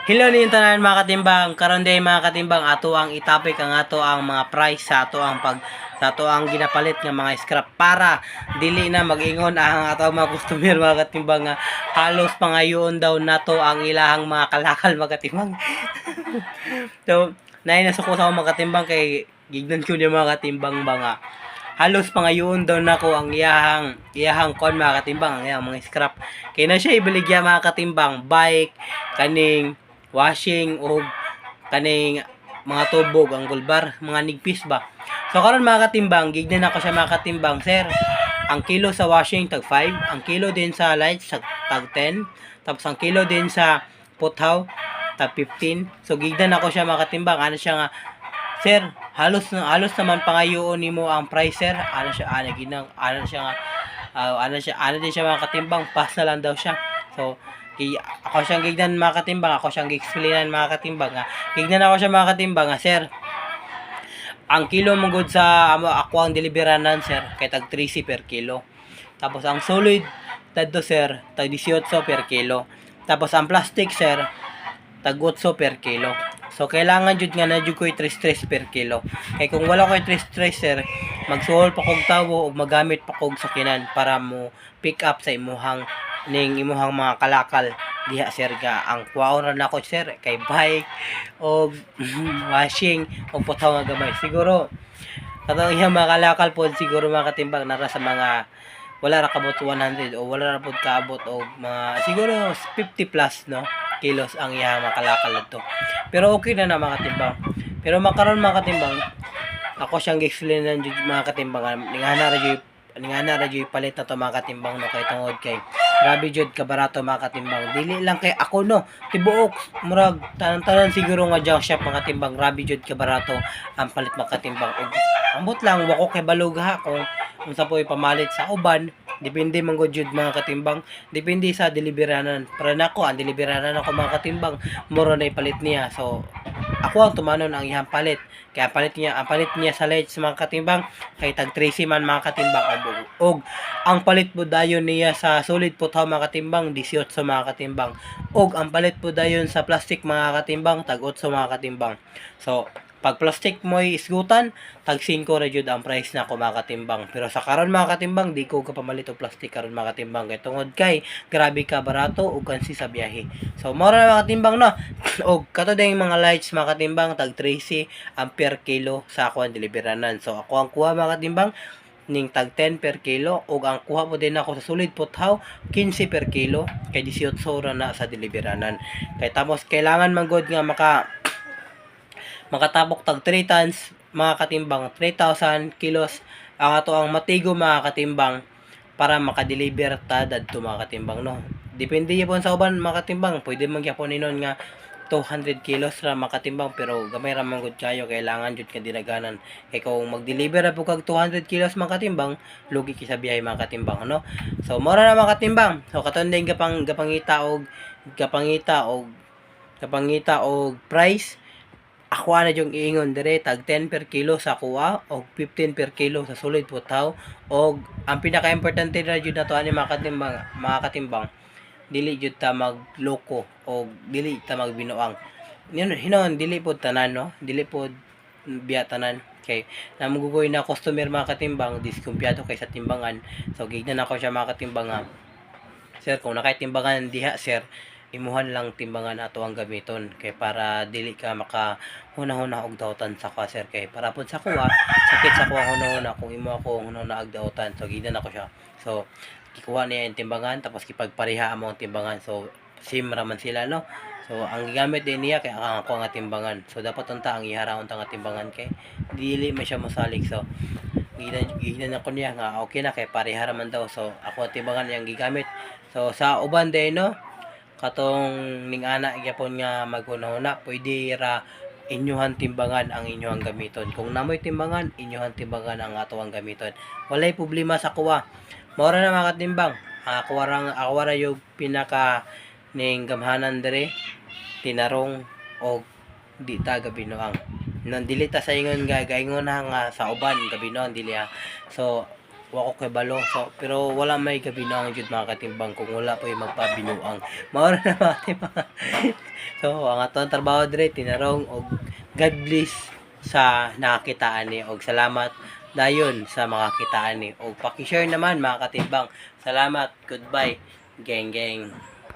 Hello ninyo tanan mga katimbang. Karon day mga katimbang ato ang itapik ang ato ang mga price sa ato ang sa ato ang ginapalit nga mga scrap para dili na mag-ingon ang ato mga customer mga katimbang nga halos pangayoon daw nato ang ilahang mga kalakal mga katimbang. So, naay na suko sa mga katimbang kay gignan ko niya mga katimbang ba nga halos pangayoon daw nako ang iyahang kon mga katimbang ang iyahang mga scrap kay na siya ibaligya mga katimbang bike kaning washing o kaning mga tubog ang gulbar mga nigpis ba. So karon mga katimbang gignan ako siya mga katimbang, sir, ang kilo sa washing tag 5, ang kilo din sa lights tag 10, tapos ang kilo din sa puthaw tag 15. So gignan ako siya mga katimbang, ano siya nga, sir, halos naman pangayoon nimo ang price, sir. Ano siya, ano siya nga, ano din siya mga katimbang, pass na lang daw siya. So ako siyang gignan mga katimbang, ako siyang gi-explainan mga katimbang nga. Gignan ako siya mga katimbang nga, sir, ang kilo mong good sa ako ang deliberanan, sir, kay tag 13 per kilo. Tapos ang solid tadto, sir, tag 18 per kilo. Tapos ang plastic, sir, tag 8 per kilo. So kailangan jud nga na jud ko 3 per kilo. Kay kung wala ko 3 sir, magsuhol pa kog tawo ug magamit pa kog sakinan para mo pick up sa imuhang imuhang mga kalakal diha, sir, ga ang kuwaon ra nako, sir, kay bike og washing og putaw nga gamay. Siguro katong iyang mga kalakal po siguro mga katimbang nara sa mga wala ra kabot 100 o wala ra pud kaabot og mga siguro 50 plus no kilos ang iyang mga kalakal dito. Pero okay na mga katimbang. Pero makaron mga katimbang, ako siyang gi-explainan jud mga katimbang, ningana ra jud palit na to mga katimbang no kay tungod kay grabe jud ka barato mga katimbang. Dili lang kay ako no, tibuok murag tanan-tanan siguro nga junk shop mga katimbang, grabe jud ka barato ang palit mga katimbang. Ug ambot lang wako kay balog ha kung unsa po'y pamalit sa uban. Depende man gud jud mga katimbang, depende sa deliberanan. Para nako ang deliberanan ako mga katimbang mura na ipalit niya. So ako ang tumanon ang iyang palit. Kaya ang palit niya sa lights mga katimbang kay tag 13 man mga katimbang, og ang palit po dayon niya sa solid puthaw mga katimbang 18 mga katimbang, og ang palit po dayon sa plastic mga katimbang tag 8 mga katimbang. So pag plastic mo isgutan, tag 5 ra jud ang price na ko mga katimbang. Pero sa karon mga katimbang, di ko kapamalit og plastic karon mga katimbang kay tungod kay grabe ka barato ug kansi sa biyahe. So mao ra mga katimbang no. Og kato ding mga lights mga katimbang tag 13 ampere kilo sa ako ang deliberanan. So ako ang kuha mga katimbang ning tag 10 per kilo, og ang kuha po din ako sa solid puthaw 15 per kilo kay 18 ra na sa deliberanan. Kay tapos kailangan man gud nga makatabok tag 3 tons mga katimbang, 3,000 kilos ang ato ang matigo mga katimbang para makadeliver ta dadto mga katimbang no. Depende yapon sa uban mga katimbang, pwede man gyapon ninon nga 200 kilos ra makatimbang, pero gamay ra man gud kayo, kailangan jud ka dinaganan. Kay kung mag-deliver ra po kag 200 kilos mga katimbang, lugi ki sa biyahe mga katimbang no. So mora na mga katimbang. So katon din gapangita og price. Ako na yung iingon dire tag 10 per kilo sa kuha o 15 per kilo sa solid putaw, og ang pinaka-importante na jud nato ani mga katimbang, dili jud ta magloko o dili ta magbinuang. Hinon dili pod tanan no, dili pod biya tanan kay namugugoy na customer mga katimbang diskumpiyado kay sa timbangan. So gignan ako siya mga katimbang, sir, kung nakaitimbangan diha, sir, imuhan lang timbangan ato ang gamiton kay para dili ka maka hunahuna og daotan sa ka, sir, kay para pud sa kuha sakit sa kuha hunahuna kung imo ako hunahuna og daotan. So gidan ako siya. So gikuha niya yung timbangan tapos kipagpareha mo ang timbangan. So same raman sila no. So ang gigamit din niya kay ang ako nga timbangan. So dapat unta ang iharaon ta nga timbangan kay dili man siya mosalig. So gidan ako niya nga okay na kay pareha raman daw. So ako timbangan yang gigamit. So sa uban din no, katong ning ana gyapon nga maghunahuna, pwede ra inyuhan timbangan ang inyuhang gamiton. Kung namoy timbangan, inyuhan timbangan ang ato ang gamiton. Walay problema sa kuha. Mao ra na mga katimbang. Ako ra yung pinaka ning gamhanan dire, tinarong og di ta gabinuang. Nang dili ta sa ingon gaingon nga sa uban gabinuang dili ha. So wako kay balo. So, pero wala may kabinuang jud mga katimbang kung wala pa yung magpabinuang. Maura na mga katimbang. So, ang atong trabaho dire tinarong og God bless sa nakakitaan ni og salamat dayon sa makakitaan ni og paki-share naman mga katimbang. Salamat, goodbye, geng geng.